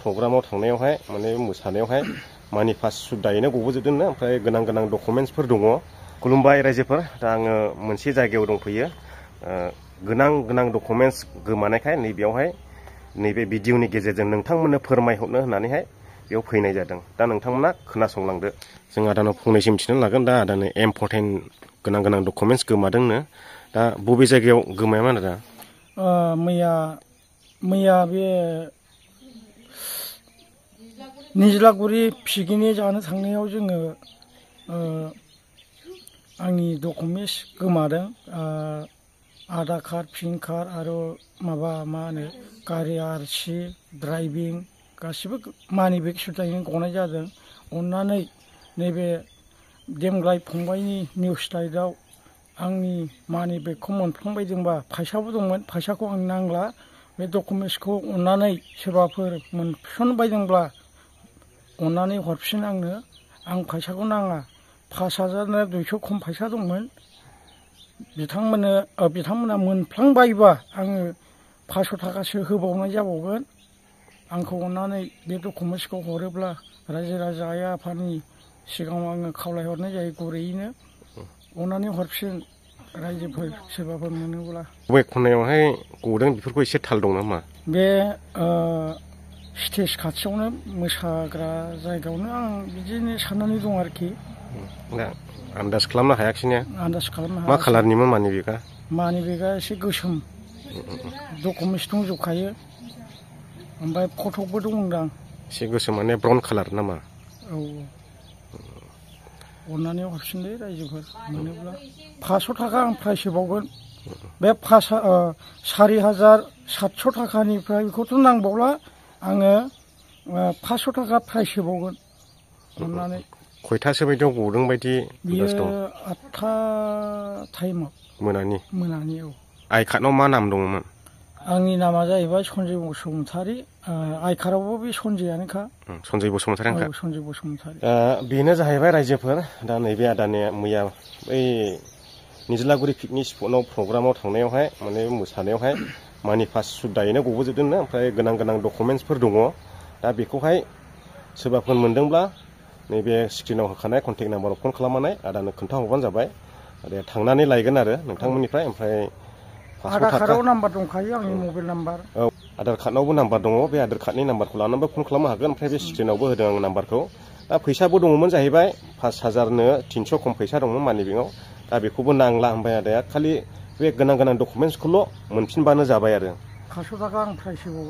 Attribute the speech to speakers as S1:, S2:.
S1: प्रग्रामाव थांनायावहाय माने मोसानायावहाय मानि पास सुदायैनो गबोजोबदोंनो ओमफ्राय गोनां गोनां डकुमेन्ट्सफोर दङ। खुलुमबाय रायजोफोर, दा आङो मोनसे जायगायाव दंफैयो। गोनां गोनां डकुमेन्ट्स गोमानायखाय नैबेयावहाय नैबे भिडिअनि गेजेरजों नोंथांमोननो फोरमायहरनो होननानैहाय बेयाव फैनाय जादों। दा नोंथांमोना खोनासंलांदो। जों आदानाव फंनैसो मिथिनो लागोन। दा आदानो इम्परटेन्ट गोनां गोनां डकुमेन्ट्स गोमादोंनो। दा बबे जायगायाव गोमायामोन आदा?
S2: मैया बे निज्लागुरि पिकनिक जानो थांनायाव जोङो आंनि डकुमेन्ट्स गोमादों। आधार कार्ड, पेन कार्ड आरो माबा मा होनो गारि आरसि, ड्राइभिं गासिबो मानि बेग सुददायैनो गनाय जादों। अन्नानै नैबे देमग्लाय फंबायनि निउस लाइटआव आंनि मानि बेगखौ मोनफ्लांबायदोंबा, फैसाबो दंमोन, फैसाखौ आं नांला। बे डकुमेन्ट्सखौ अन्नानै सोरबाफोर मोनफिनबायदोंब्ला अन्नानै हरफिन आंनो। आं फैसाखौ नाङा। 5,200 खम फैसा दंमोन। बिथांमोना मोनफ्लांबायबा आङो 500 थाखासो होबावनाय जाबावगोन। आंखौ अन्नानै बे डकुमेन्ट्सखौ हरोब्ला रायजो राजा आइ आफानि सिगाङाव आङो खावलायहरनाय जायो गुरैयैनो। अन्नानै हरफिन रायजोफोर सोरबाफोर मोनोब्ला।
S1: बबे खनायावहाय गदों बेफोरखौ एसे थाल दं नामा?
S2: बे स्टेज खाथियावनो, मोसाग्रा जायगायावनो आं बिदिनो साननानै दं आरोखि।
S1: दा आन्दाज खालामनो हायाखिसै ने?
S2: आन्दाज खालामनो हायाखै।
S1: मा खालारनिमोन मानि बेगा?
S2: मानि बेगा एसे गोसोम। डकुमेन्ट्स दंजोबखायो। ओमफ्राय फटकबो दंदां।
S1: एसे गोसोम माने ब्राउन कालार नामा?
S2: औ। अन्नानै हरफिनदो रायजोफोर मोनोब्ला। 500 थाखा आं प्राइस होबावगोन। बे 4,700 थाखानिफ्राय बेखौथ' नांबावला। आङो 500 थाखा प्राइस होबावगोन अन्नानै।
S1: खयथासो बायदियाव गदों बायदि आन्दाज दं?
S2: 8था टाइमाव। मोनानि औ।
S1: आइ कार्डआव मा नाम दङमोन?
S2: आंनि नामा जाहैबाय सन्जय बसुमतारी। आइ कार्डआवबो बे सन्जयआनोखा।
S1: सन्जय बसुमतारीआनोखा?
S2: औ, सन्जय बसुमतारी।
S1: बेनो जाहैबाय रायजोफोर। दा नैबे आदानिया मैया बै निज्लागुरि पिकनिक स्पटआव प्रग्रामाव थांनायावहाय माने मोसानायावहाय मानि पास सुदायैनो गबोजोबदोंनो ओमफ्राय गोनां गोनां डकुमेन्ट्सफोर दङ। दा बेखौहाय सोरबाफोर मोनदोंब्ला नैबे स्क्रिनाव होखानाय कन्टेक्ट नाम्बाराव फन खालामनानै आदानो खोन्थाहरबानो जाबाय। आरो थांनानै लायगोन आरो नोंथांमोननिफ्राय। ओमफ्राय
S2: आधार कार्डआव नाम्बार दंखायो, आंनि मबाइल नाम्बार। औ,
S1: आधार कार्डनावबो नाम्बार दङ। बे आधार कार्डनि नाम्बारखौ लानानैबो फन खालामनो हागोन। ओमफ्राय बे स्क्रिनावबो होदों आं नाम्बारखौ। दा फैसाबो दङमोन जाहैबाय। 5,300 खम फैसा दंमोन मानि बेगाव। दा बेखौबो नांला होनबाय आदाया। खालि बे गोनां गोनां डकुमेन्ट्सखौल' मोनफिनबानो जाबाय आरो।
S2: 500 थाखा आं प्राइस होबावगोन।